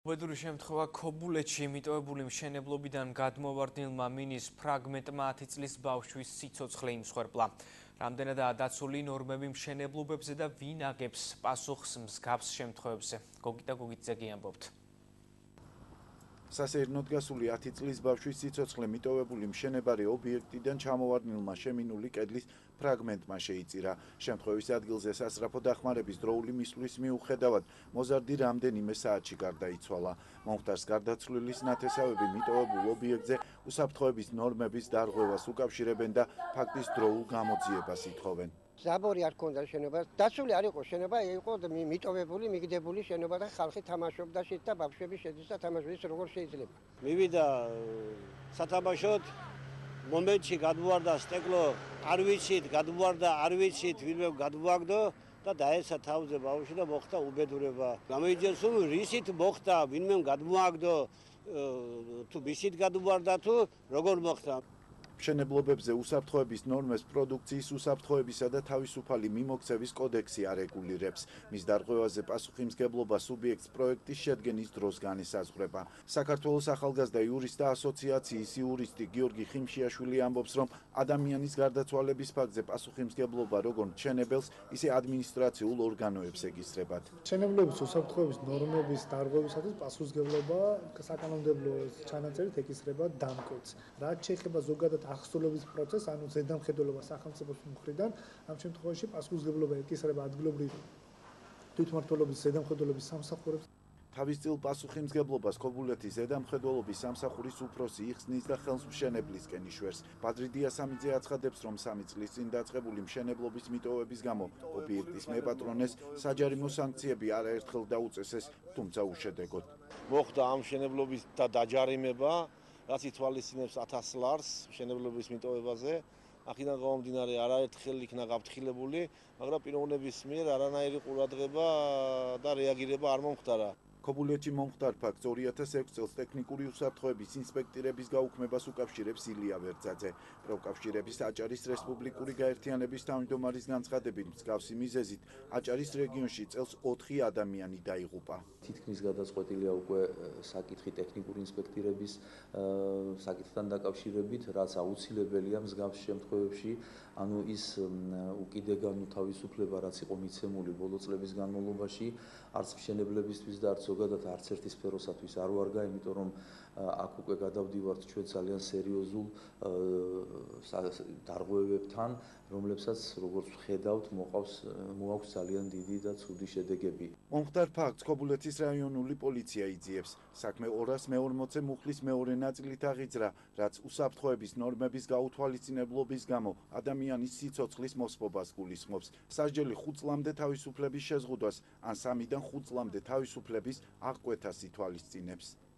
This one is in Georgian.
უბედური შემთხვევა ქობულეთში მიტოვებული მშენებლობიდან გადმოვარდნილმა მინის ფრაგმენტმა 10 წლის ბავშვის სიცოცხლე იმსხვერპლა. რამდენადაა დაცული ნორმები მშენებლობებზე და ვინ აგებს პასუხს მსგავს შემთხვევებზე? გოგიტა გოგიძე ამბობთ. სასეირნოდ გასული 10 წლის ბავშვის სიცოცხლე მიტოვებული მშენებარე ობიექტიდან ჩამოვარდნილმა შემინული კედლის ფრაგმენტმა შეიწირა. შემთხვევის ადგილზე სასწრაფო დახმარების დროული მისვლის მიუხედავად მოზარდი რამდენიმე საათში გარდაიცვალა. მომხდარს გარდაცვლილის ნათესავები მიტოვებულ ობიექტზე უსაფრთხოების ნორმების დარღვევას უკავშირებენ და ფაქტის დროულ გამოძიებას ითხოვენ. ზაბორი არ ქონდა შენობა, დაცული არ იყო შენობა, იყო მიტოვებული, მიგდებული შენობა და ხალხი თამაშობდა შეთ და ბავშვები შედის და თამაშობს როგორ შეიძლება. მივიდა სათამაშოდ მომენტში გადმოვარდა სტეკლო, არ ვიცით, გადმოვარდა, არ ვიცით, ვინმე გადმოაგდო და დაეცა თავზე ბავშვი და მოხდა უბედურება. გამოიძიეს რომ რისით მოხდა, ვინმე გადმოაგდო, თუ ბისით გადმოვარდა თუ როგორ მოხდა. მშენებლობებზე უსაფრთხოების ნორმებს პროდუქციის უსაფრთხოებისა და თავისუფალი მიმოქცევის კოდექსი არეგულირებს. მის დარღვევაზე პასუხისმგებლობა სუბიექტს პროექტის შედგენის დროს განისაზღვრება. საქართველოს ახალგაზრდა იურისტთა ასოციაციის იურისტი გიორგი ხიმშიაშვილი ამბობს, რომ ადამიანის გარდაცვალების ფაქტზე პასუხისმგებლობა როგორც მშენებელს, ისე ადმინისტრაციულ ორგანოებს ეკისრებათ. მშენებლობის უსაფრთხოების ნორმების დარღვევისათვის პასუხისმგებლობა საკანონმდებლო ჩანაწერით ეკისრება დამკვეთს. რაც შეეხება ზოგადად ახსოვების პროცესს, ანუ ზედამხედველობა სახელმწიფოს მხრიდან, ამ შემთხვევაში პასუხისმგებლობა ეკისრება ადგილობრივი თვითმმართველობის ზედამხედველობის სამსახურებს. თავისწილ პასუხისმგებლობას ქობულეთის ზედამხედველობის სამსახურის უფროსი იხსნის და ხელს მშენებლისკენ იშვერს. ბადრი დიასამიძე აცხადებს, რომ 3 წლის წინ დაწყებული მშენებლობის მიტოვების გამო ობიექტის მეპატრონეს საჯარიმო სანქციები არაერთხელ დაუწესეს, თუმცა უშედეგოდ. მოხდა ამ მშენებლობის დაჯარიმება, რაც ითვალისწინებს 1000 ლარს მშენებლობის მიტოვებაზე. აქედან გამომდინარე არაერთხელ იქნა გაფრთხილებული, მაგრამ პიროვნების მიერ არანაირი ყურადღება და რეაგირება არ მომხდარა. ქობულეთში მომხდარ ფაქტს 2006 წელს ტექნიკური უსაფრთხოების ინსპექტირების გაუქმებას უკავშირებს ილია ვერძაძე. პროფკავშირების აჭარის რესპუბლიკური გაერთიანების თავმჯდომარის განცხადებით, მსგავსი მიზეზით აჭარის რეგიონში წელს 4 ადამიანი დაიღუპა. თითქმის გადაწყვეტილია უკვე საკითხი ტექნიკური ინსპექტირების საკითხთან დაკავშირებით, რაც აუცილებელია მსგავს შემთხვევებში, ანუ ის უკიდეგანო თავისუფლება, რაც იყო მიცემული ბოლო წლების განმავლობაში, არც მშენებლებისთვის და არც ზოგადად არც ერთი სფეროსათვის არ ვარგა, იმიტომ რომ აქ უკვე გადავდივართ ჩვენ ძალიან სერიოზულ დარღვევებთან, რომლებსაც როგორც ვხედავთ, მოაქვს ძალიან დიდი და ცუდი შედეგები. მომხდარ ფაქტს ქობულეთის რაიონული პოლიცია იძიებს. საქმე 240 მუხლის მეორე ნაწილით აღიძრა, რაც უსაფრთხოების ნორმების გაუთვალისწინებლობის გამო ადამიანის სიცოცხლის მოსპობას გულისხმობს. სასჯელი 5 წლამდე თავისუფლების შეზღუდვას ან 3-დან 5 წლამდე თავისუფლების აღკვეთას ითვალისწინებს.